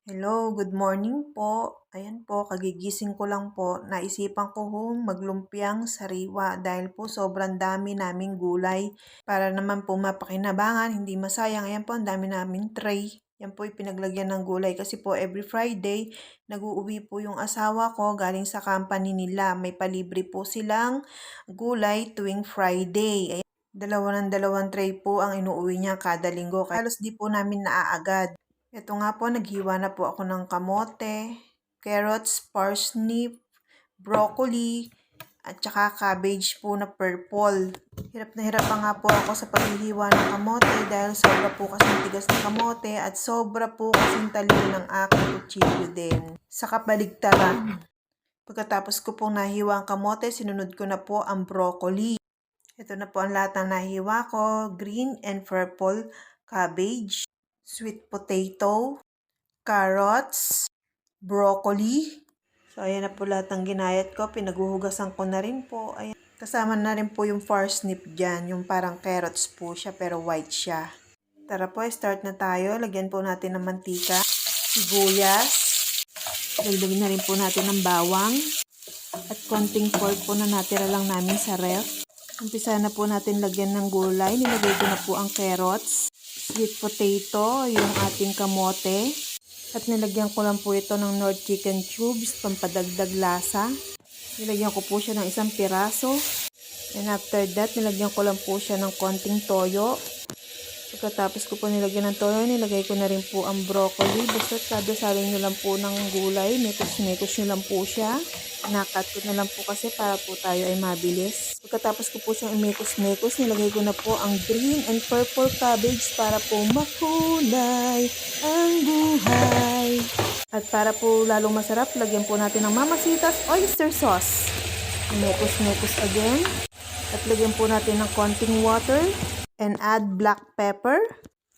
Hello, good morning po. Ayan po, kagigising ko lang po. Naisipan ko hong maglumpiang sariwa dahil po sobrang dami naming gulay. Para naman po mapakinabangan, hindi masayang. Ayan po, ang dami naming tray. Yan po pinaglagyan ng gulay kasi po every Friday, nag-uuwi po yung asawa ko galing sa company nila. May palibre po silang gulay tuwing Friday. Ayan, dalawang tray po ang inuuwi niya kada linggo. Kaya halos di po namin naaagad. Ito nga po, naghiwa na po ako ng kamote, carrots, parsnip, broccoli, at saka cabbage po na purple. Hirap na hirap pa nga po ako sa paghihiwa ng kamote dahil sobra po kasing tigas ng kamote at sobra po kasing talino ng aking kutsilyo din. Sa kabaligtaran, pagkatapos ko pong nahiwa ang kamote, sinunod ko na po ang broccoli. Ito na po ang lahat ng nahiwa ko, green and purple cabbage, sweet potato, carrots, broccoli. So, ayan na po lahat ng ginayat ko. Pinaguhugasan ko na rin po. Ayan. Kasama na rin po yung parsnip dyan. Yung parang carrots po siya pero white siya. Tara po, start na tayo. Lagyan po natin ng mantika, sibuyas. Dagdagan na rin po natin ng bawang. At konting pork po na natira lang namin sa ref. Umpisa na po natin lagyan ng gulay. Nilagay ko na po ang carrots, sweet potato, yung ating kamote. At nilagyan ko lang po ito ng North Chicken Cubes, pampadagdag lasa. Nilagyan ko po siya ng isang piraso. And after that, nilagyan ko lang po siya ng konting toyo. Pagkatapos ko po nilagyan ng toyo, nilagay ko na rin po ang broccoli. Basta sabi-sabi nyo lang po ng gulay. Mekos-mekos nyo lang po siya. Nakat ko na lang po kasi para po tayo ay mabilis. Pagkatapos ko po siyang imekos-mekos, nilagay ko na po ang green and purple cabbage para po makulay ang buhay. At para po lalong masarap, lagyan po natin ng Mamacita's oyster sauce. Imekos-mekos again. At lagyan po natin ng konting water. And add black pepper.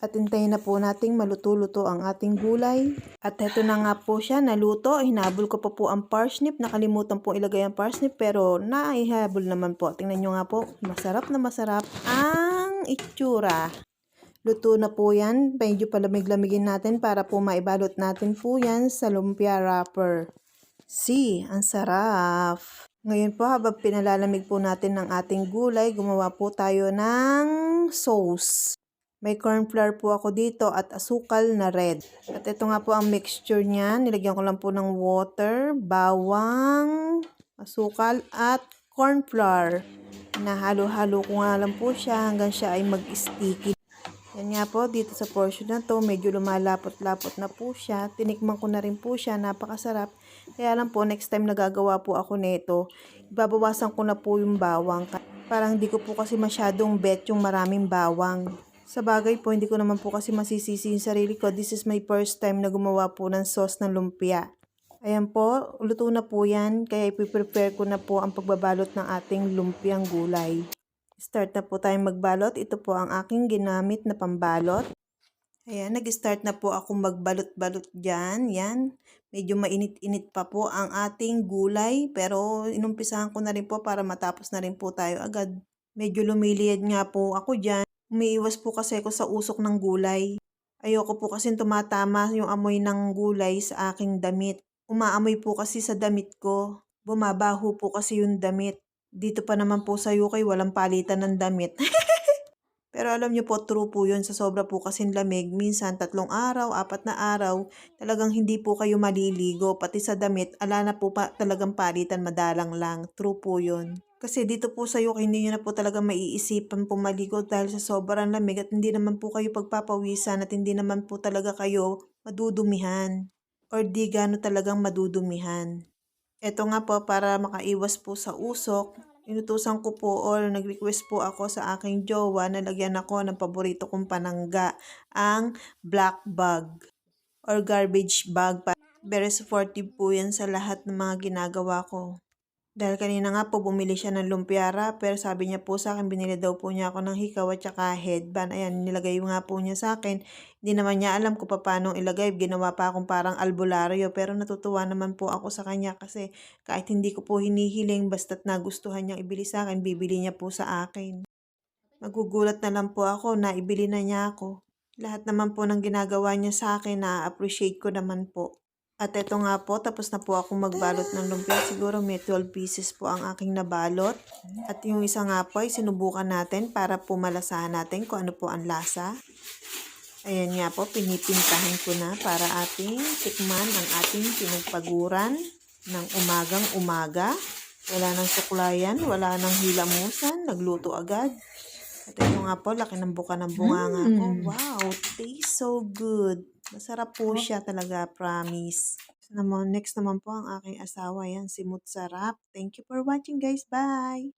At hintayin na po nating maluto-luto ang ating gulay. At ito na nga po siya, naluto. Hinabol ko pa po ang parsnip. Nakalimutan po ilagay ang parsnip pero naihabol naman po. Tingnan nyo nga po, masarap na masarap ang itsura. Luto na po yan. Medyo palamig-lamigin natin para po maibalot natin po yan sa lumpia wrapper. See, ang sarap. Ngayon po, habang pinalalamig po natin ng ating gulay, gumawa po tayo ng sauce. May corn flour po ako dito at asukal na red. At ito nga po ang mixture niya. Nilagyan ko lang po ng water, bawang, asukal at corn flour. Nahalo-halo ko nga lang po siya hanggang siya ay mag-sticky. Yan nga po, dito sa portion na to, medyo lumalapot-lapot na po siya. Tinikman ko na rin po siya, napakasarap. Kaya lang po, next time nagagawa po ako nito, ibabawasan ko na po yung bawang. Parang hindi ko po kasi masyadong bet yung maraming bawang. Sa bagay po, hindi ko naman po kasi masisisi yung sarili ko. This is my first time na gumawa po ng sauce ng lumpia. Ayan po, luto na po yan. Kaya ipiprepare ko na po ang pagbabalot ng ating lumpiang gulay. Start na po tayong magbalot. Ito po ang aking ginamit na pambalot. Ayan, nag-start na po akong magbalot-balot dyan. Yan. Medyo mainit-init pa po ang ating gulay. Pero inumpisahan ko na rin po para matapos na rin po tayo agad. Medyo lumiliyad nga po ako dyan. Umiiwas po kasi ako sa usok ng gulay. Ayoko po kasi tumatama yung amoy ng gulay sa aking damit. Umaamoy po kasi sa damit ko. Bumabaho po kasi yung damit. Dito pa naman po sa UK, walang palitan ng damit. Pero alam niyo po, true po yun. Sa sobra po kasing lamig, minsan 3 araw, 4 na araw, talagang hindi po kayo maliligo. Pati sa damit, ala na po pa talagang palitan, madalang lang. True po yun. Kasi dito po sa UK, hindi nyo na po talaga maiisipan po maligo dahil sa sobrang lamig at hindi naman po kayo pagpapawisan at hindi naman po talaga kayo madudumihan. Or di gano talagang madudumihan. Ito nga po para makaiwas po sa usok, inutusan ko po or nag-request po ako sa aking jowa na lagyan ako ng paborito kong panangga, ang black bag or garbage bag. Very supportive po yan sa lahat ng mga ginagawa ko. Dahil kanina nga po bumili siya ng lumpia wrapper, sabi niya po sa akin, binili daw po niya ako ng hikaw at saka headband. Ayan, nilagay nga po niya sa akin. Hindi naman niya alam kung paano ilagay. Ginawa pa akong parang albularyo pero natutuwa naman po ako sa kanya kasi kahit hindi ko po hinihiling basta't nagustuhan niyang ibili sa akin, bibili niya po sa akin. Magugulat na lang po ako na ibili na niya ako. Lahat naman po ng ginagawa niya sa akin na-appreciate ko naman po. At eto nga po, tapos na po akong magbalot ng lumpia. Siguro may 12 pieces po ang aking nabalot. At yung isa nga po ay sinubukan natin para po malasahan natin kung ano po ang lasa. Ayan nga po, pinipintahan ko na para ating tikman ang ating pinagpaguran ng umagang umaga. Wala nang suklayan, wala nang hilamusan, nagluto agad. At ito nga po, laki ng buka ng bunganga ko. Wow, tastes so good. Masarap po siya talaga, promise. Next naman po ang aking asawa, yan, si Mutsarap. Thank you for watching guys, bye!